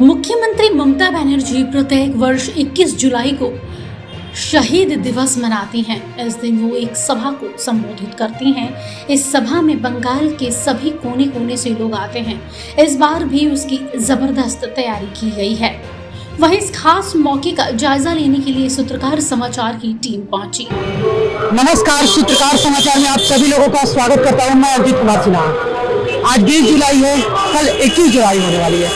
मुख्यमंत्री ममता बनर्जी प्रत्येक वर्ष 21 जुलाई को शहीद दिवस मनाती हैं। इस दिन वो एक सभा को संबोधित करती हैं। इस सभा में बंगाल के सभी कोने कोने से लोग आते हैं। इस बार भी उसकी जबरदस्त तैयारी की गई है। वहीं इस खास मौके का जायजा लेने के लिए सूत्रकार समाचार की टीम पहुंची। नमस्कार, सूत्रकार समाचार में आप सभी लोगों का स्वागत करता हूं। मैं अजीत कुमार सिन्हा। आज 20 जुलाई है, कल 21 जुलाई होने वाली है।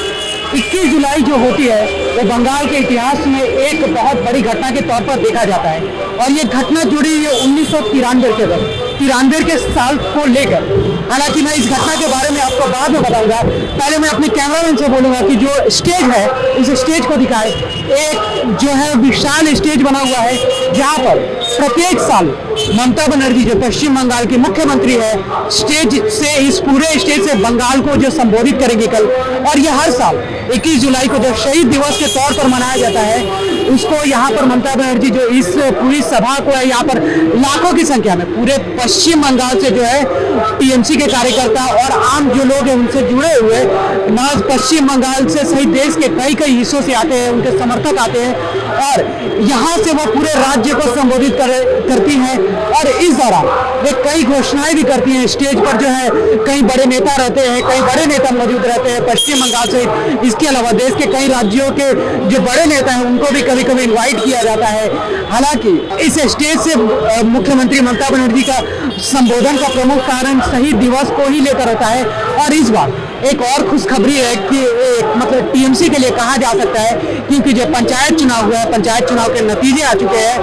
21 जुलाई जो होती है वो बंगाल के इतिहास में एक बहुत बड़ी घटना के तौर पर देखा जाता है और ये घटना जुड़ी है 1993 के साल को लेकर। हालांकि मैं इस घटना के बारे में आपको बाद में बताऊंगा। पहले मैं अपने कैमरामैन से बोलूंगा कि जो स्टेज है उस स्टेज को दिखाए। एक जो है विशाल स्टेज बना हुआ है जहां पर प्रत्येक साल ममता बनर्जी जो पश्चिम बंगाल की मुख्यमंत्री है स्टेज से, इस पूरे स्टेज से बंगाल को जो संबोधित करेंगे कल। और ये हर साल 21 जुलाई को जो शहीद दिवस के तौर पर मनाया जाता है उसको यहाँ पर ममता बनर्जी जो इस पूरी सभा को है, यहाँ पर लाखों की संख्या में पूरे पश्चिम बंगाल से जो है टीएमसी के कार्यकर्ता और आम जो लोग हैं उनसे जुड़े हुए ना पश्चिम बंगाल से सहित देश के कई हिस्सों से आते हैं, उनके समर्थक आते हैं और यहाँ से वो पूरे राज्य को संबोधित करती हैं। और इस दौरान वे कई घोषणाएं भी करती हैं। स्टेज पर जो है कई बड़े नेता रहते हैं, कई बड़े नेता मौजूद रहते हैं पश्चिम बंगाल से। इसके अलावा देश के कई राज्यों के जो बड़े नेता हैं उनको भी कभी कभी इनवाइट किया जाता है। हालांकि इस स्टेज से मुख्यमंत्री ममता बनर्जी का संबोधन का प्रमुख कारण शहीद दिवस को ही लेकर होता है। और इस बार एक और खुशखबरी है कि मतलब टीएमसी के लिए कहा जा सकता है, क्योंकि जो पंचायत चुनाव हुआ है, पंचायत चुनाव के नतीजे आ चुके हैं।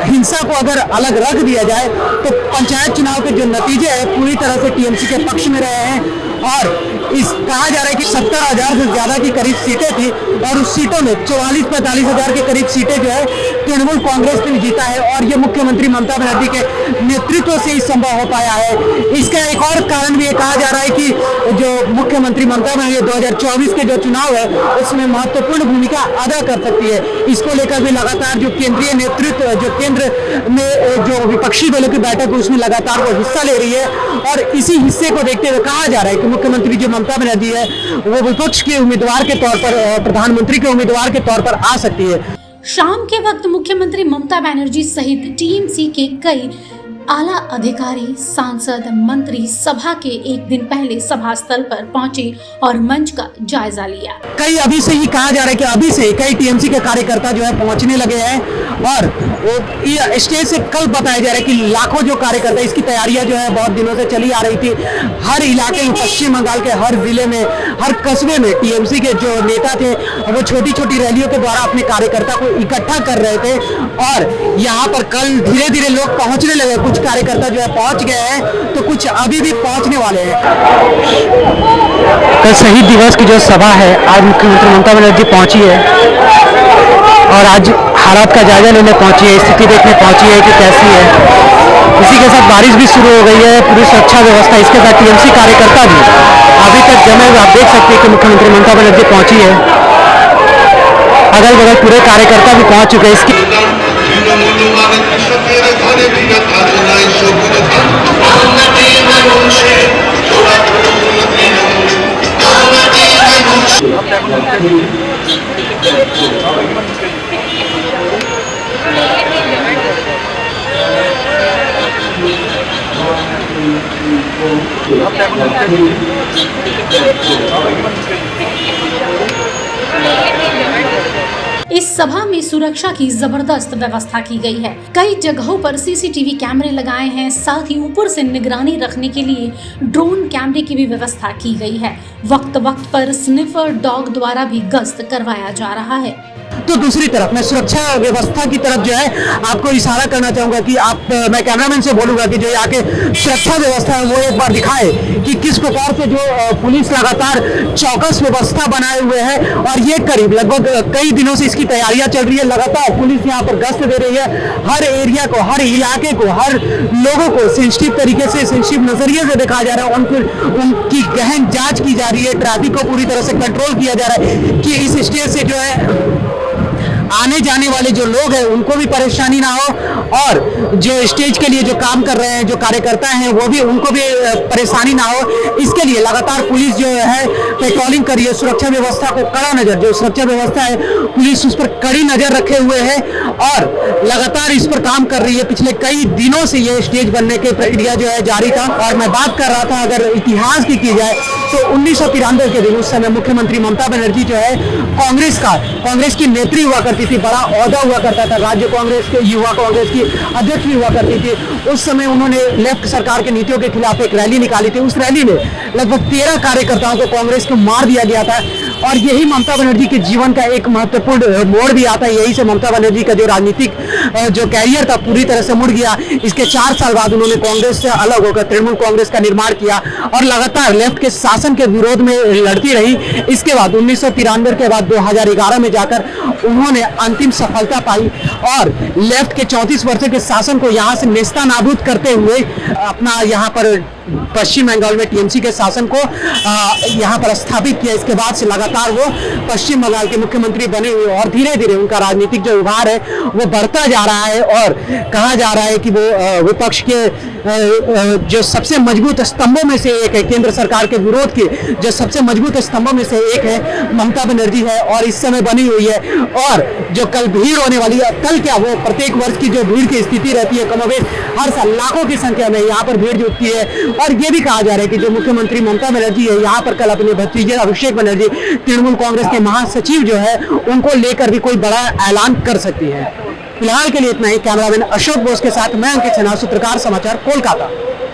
हिंसा को अगर अलग रख दिया जाए तो पंचायत चुनाव के जो नतीजे हैं पूरी तरह से टीएमसी के पक्ष में रहे हैं। और इस कहा जा रहा है कि 70,000 से ज्यादा की करीब सीटें थी और उस सीटों में 44-45 हजार के करीब सीटें जो है तृणमूल कांग्रेस ने जीता है। और ये मुख्यमंत्री ममता बनर्जी के नेतृत्व से ही संभव हो पाया है। इसका एक और कारण भी ये कहा जा रहा है कि जो मुख्यमंत्री ममता बनर्जी 2024 के जो चुनाव है उसमें महत्वपूर्ण भूमिका अदा कर सकती है। इसको लेकर भी लगातार जो केंद्रीय नेतृत्व, जो केंद्र में जो विपक्षी दलों की बैठक है उसमें लगातार वो हिस्सा ले रही है। और इसी हिस्से को देखते हुए कहा जा रहा है कि मुख्यमंत्री जो ममता बनर्जी है वो विपक्ष के उम्मीदवार के तौर पर, प्रधानमंत्री के उम्मीदवार के तौर पर आ सकती है। शाम के वक्त मुख्यमंत्री ममता बनर्जी सहित टीएमसी के कई आला अधिकारी, सांसद, मंत्री सभा के एक दिन पहले सभा स्थल पर पहुंचे और मंच का जायजा लिया। कई अभी से ही कहा जा रहा है कि अभी से कई टीएमसी के कार्यकर्ता जो है पहुंचने लगे हैं और ये स्टेज से कल बताया जा रहा है कि लाखों जो कार्यकर्ता, इसकी तैयारियां जो है बहुत दिनों से चली आ रही थी। हर इलाके में, पश्चिम बंगाल के हर जिले में, हर कस्बे में टीएमसी के जो नेता थे वो छोटी छोटी रैलियों के द्वारा अपने कार्यकर्ता को इकट्ठा कर रहे थे। और यहाँ पर कल धीरे धीरे लोग पहुंचने लगे। कुछ कार्यकर्ता जो है पहुंच गए हैं तो कुछ अभी भी पहुंचने वाले हैं। कल शहीद दिवस की जो सभा है आज मुख्यमंत्री ममता बनर्जी पहुंची है और आज हालात का जायजा लेने पहुंची है, स्थिति देखने पहुंची है कि कैसी है। इसी के साथ बारिश भी शुरू हो गई है, पूरी सुरक्षा व्यवस्था, इसके साथ टीएमसी कार्यकर्ता भी अभी तक जमे हुए। आप देख सकते हैं कि मुख्यमंत्री ममता बनर्जी पहुंची है, अगल बगल पूरे कार्यकर्ता भी पहुंच चुके हैं। इसकी इस सभा में सुरक्षा की जबरदस्त व्यवस्था की गई है। कई जगहों पर सीसीटीवी कैमरे लगाए हैं। साथ ही ऊपर से निगरानी रखने के लिए ड्रोन कैमरे की भी व्यवस्था की गई है। वक्त वक्त पर स्निफर डॉग द्वारा भी गश्त करवाया जा रहा है। तो दूसरी तरफ मैं सुरक्षा व्यवस्था की तरफ जो है आपको इशारा करना चाहूंगा कि मैं कैमरामैन से बोलूंगा कि जो यहाँ के सुरक्षा व्यवस्था है वो एक बार दिखाए कि किस प्रकार से जो पुलिस लगातार चौकस व्यवस्था बनाए हुए है। और ये करीब लगभग कई दिनों से इसकी तैयारियां चल रही है। लगातार पुलिस यहाँ पर गश्त दे रही है। हर एरिया को, हर इलाके को, हर लोगों को सेंसिटिव तरीके से, सेंसिटिव नजरिए से देखा जा रहा है। उनकी गहन जांच की जा रही है। ट्रैफिक को पूरी तरह से कंट्रोल किया जा रहा है कि इस स्टेज से जो है आने जाने वाले जो लोग हैं उनको भी परेशानी ना हो, और जो स्टेज के लिए जो काम कर रहे हैं, जो कार्यकर्ता हैं, वो भी उनको भी परेशानी ना हो, इसके लिए लगातार पुलिस जो है पेट्रोलिंग कर रही है। सुरक्षा व्यवस्था को कड़ा नजर, जो सुरक्षा व्यवस्था है पुलिस उस पर कड़ी नजर रखे हुए है और लगातार इस पर काम कर रही है। पिछले कई दिनों से ये स्टेज बनने की प्रक्रिया जो है जारी था। और मैं बात कर रहा था, अगर इतिहास की जाए तो 1993 के दिन उस समय मुख्यमंत्री ममता बनर्जी जो है कांग्रेस की नेत्री हुआ करती थी, बड़ा ओहदा हुआ करता था, राज्य कांग्रेस के युवा कांग्रेस की अध्यक्ष भी हुआ करती थी। उस समय उन्होंने लेफ्ट सरकार के नीतियों के खिलाफ एक रैली निकाली थी। उस रैली में लगभग 13 कार्यकर्ताओं को कांग्रेस को मार दिया गया था। और यही ममता बनर्जी के जीवन का एक महत्वपूर्ण मोड़ भी आता है। यही से ममता बनर्जी का जो राजनीतिक जो कैरियर था पूरी तरह से मुड़ गया। इसके 4 साल बाद उन्होंने कांग्रेस से अलग होकर तृणमूल कांग्रेस का निर्माण किया और लगातार लेफ्ट के शासन के विरोध में लड़ती रही। इसके बाद 1993 के बाद 2011 में जाकर उन्होंने अंतिम सफलता पाई और लेफ्ट के 34 वर्ष के शासन को यहाँ से नेस्तनाबूद करते हुए अपना यहाँ पर पश्चिम बंगाल में टीएमसी के शासन को यहाँ पर स्थापित किया। इसके बाद से लगातार वो पश्चिम बंगाल के मुख्यमंत्री बने हुए और धीरे धीरे उनका राजनीतिक जो उभार है वो बढ़ता जा रहा है। और कहा जा रहा है कि वो विपक्ष के जो सबसे मजबूत स्तंभों में से एक है, केंद्र सरकार के विरोध के जो सबसे मजबूत स्तंभों में से एक है ममता बनर्जी है और इस समय बनी हुई है। और जो कल भीड़ होने वाली है, कल क्या वो प्रत्येक वर्ष की जो भीड़ की स्थिति रहती है, कमोबेश हर साल लाखों की संख्या में यहाँ पर भीड़ जुटती है। और ये भी कहा जा रहा है कि जो मुख्यमंत्री ममता बनर्जी है यहाँ पर कल अपने भतीजे अभिषेक बनर्जी तृणमूल कांग्रेस के महासचिव जो है उनको लेकर भी कोई बड़ा ऐलान कर सकती है। फिलहाल के लिए इतना ही। कैमरामैन अशोक बोस के साथ मैं अंकित सिन्हा, सूत्रकार समाचार, कोलकाता।